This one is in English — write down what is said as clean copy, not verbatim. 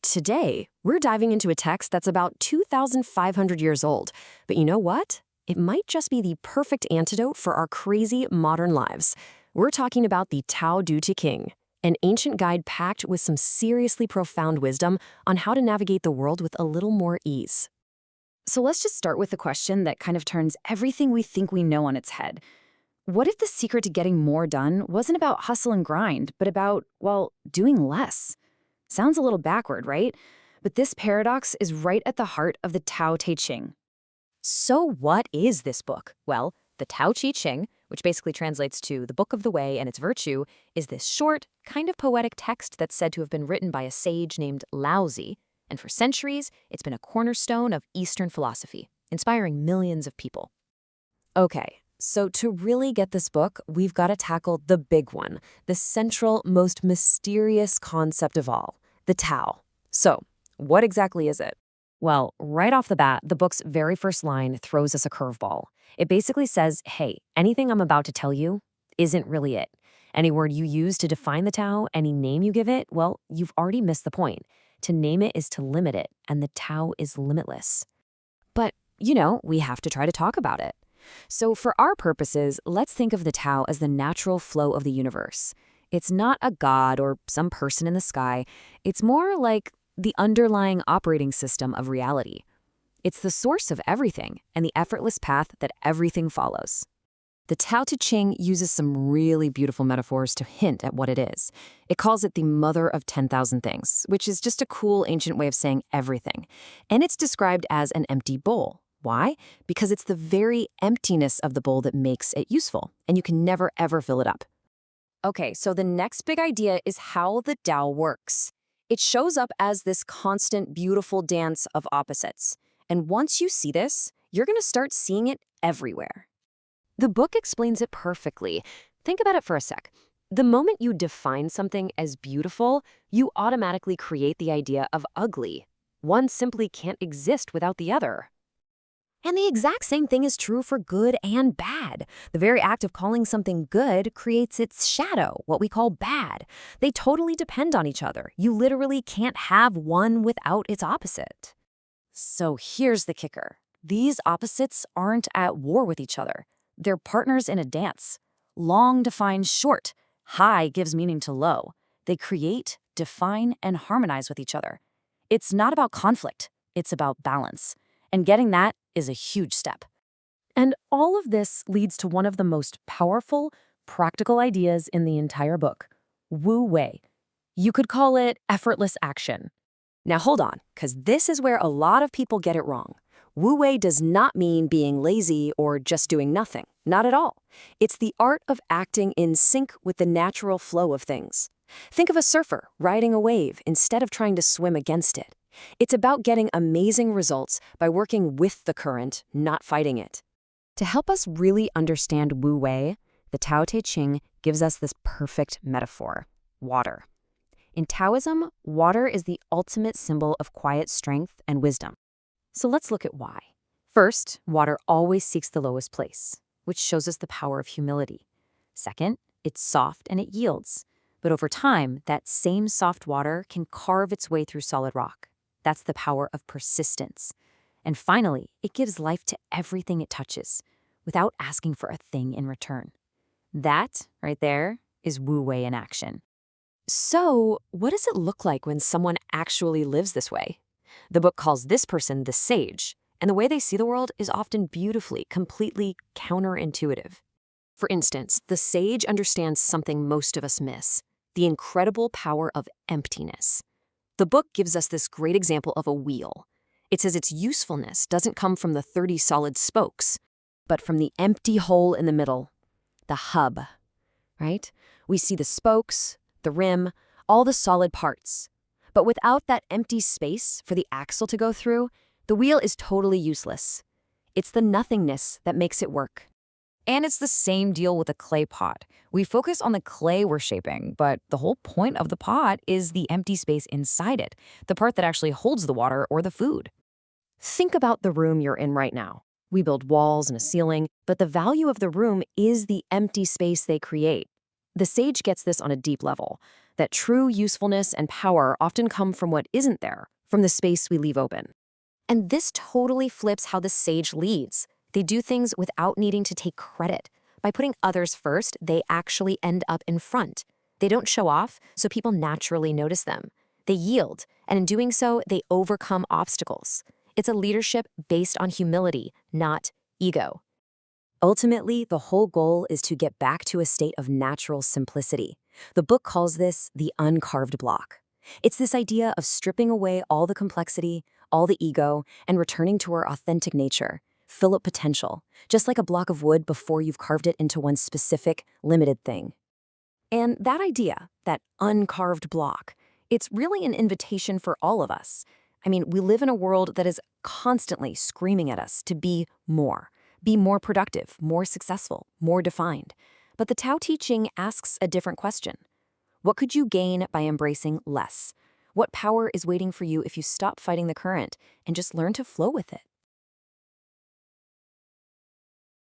Today, we're diving into a text that's about 2,500 years old. But you know what? It might just be the perfect antidote for our crazy modern lives. We're talking about the Tao Te Ching, an ancient guide packed with some seriously profound wisdom on how to navigate the world with a little more ease. So let's just start with the question that kind of turns everything we think we know on its head. What if the secret to getting more done wasn't about hustle and grind, but about, well, doing less? Sounds a little backward, right? But this paradox is right at the heart of the Tao Te Ching. So what is this book? Well, the Tao Te Ching, which basically translates to the Book of the Way and its virtue, is this short, kind of poetic text that's said to have been written by a sage named Lao Tzu, and for centuries, it's been a cornerstone of Eastern philosophy, inspiring millions of people. Okay, so to really get this book, we've got to tackle the big one, the central, most mysterious concept of all, the Tao. So, what exactly is it? Well, right off the bat, the book's very first line throws us a curveball. It basically says, hey, anything I'm about to tell you isn't really it. Any word you use to define the Tao, any name you give it, well, you've already missed the point. To name it is to limit it, and the Tao is limitless. But, we have to try to talk about it. So for our purposes, let's think of the Tao as the natural flow of the universe. It's not a god or some person in the sky. It's more like the underlying operating system of reality. It's the source of everything and the effortless path that everything follows. The Tao Te Ching uses some really beautiful metaphors to hint at what it is. It calls it the mother of 10,000 things, which is just a cool ancient way of saying everything. And it's described as an empty bowl. Why? Because it's the very emptiness of the bowl that makes it useful, and you can never, ever fill it up. Okay, so the next big idea is how the Tao works. It shows up as this constant, beautiful dance of opposites. And once you see this, you're going to start seeing it everywhere. The book explains it perfectly. Think about it for a sec. The moment you define something as beautiful, you automatically create the idea of ugly. One simply can't exist without the other. And the exact same thing is true for good and bad. The very act of calling something good creates its shadow, what we call bad. They totally depend on each other. You literally can't have one without its opposite. So here's the kicker. These opposites aren't at war with each other. They're partners in a dance. Long defines short. High gives meaning to low. They create, define, and harmonize with each other. It's not about conflict. It's about balance. And getting that is a huge step. And all of this leads to one of the most powerful, practical ideas in the entire book, Wu Wei. You could call it effortless action. Now hold on, because this is where a lot of people get it wrong. Wu Wei does not mean being lazy or just doing nothing. Not at all. It's the art of acting in sync with the natural flow of things. Think of a surfer riding a wave instead of trying to swim against it. It's about getting amazing results by working with the current, not fighting it. To help us really understand Wu Wei, the Tao Te Ching gives us this perfect metaphor: water. In Taoism, water is the ultimate symbol of quiet strength and wisdom. So let's look at why. First, water always seeks the lowest place, which shows us the power of humility. Second, it's soft and it yields. But over time, that same soft water can carve its way through solid rock. That's the power of persistence. And finally, it gives life to everything it touches, without asking for a thing in return. That, right there, is Wu Wei in action. So, what does it look like when someone actually lives this way? The book calls this person the sage, and the way they see the world is often beautifully, completely counterintuitive. For instance, the sage understands something most of us miss: the incredible power of emptiness. The book gives us this great example of a wheel. It says its usefulness doesn't come from the 30 solid spokes, but from the empty hole in the middle, the hub, right? We see the spokes, the rim, all the solid parts. But without that empty space for the axle to go through, the wheel is totally useless. It's the nothingness that makes it work. And it's the same deal with a clay pot. We focus on the clay we're shaping, but the whole point of the pot is the empty space inside it, the part that actually holds the water or the food. Think about the room you're in right now. We build walls and a ceiling, but the value of the room is the empty space they create. The sage gets this on a deep level. that true usefulness and power often come from what isn't there, from the space we leave open. And this totally flips how the sage leads. They do things without needing to take credit. By putting others first, they actually end up in front. They don't show off, so people naturally notice them. They yield, and in doing so, they overcome obstacles. It's a leadership based on humility, not ego. Ultimately, the whole goal is to get back to a state of natural simplicity. The book calls this the uncarved block. It's this idea of stripping away all the complexity, all the ego, and returning to our authentic nature, full of potential, just like a block of wood before you've carved it into one specific, limited thing. And that idea, that uncarved block, it's really an invitation for all of us. I mean, we live in a world that is constantly screaming at us to be more productive, more successful, more defined. But the Tao Te Ching asks a different question. What could you gain by embracing less? What power is waiting for you if you stop fighting the current and just learn to flow with it?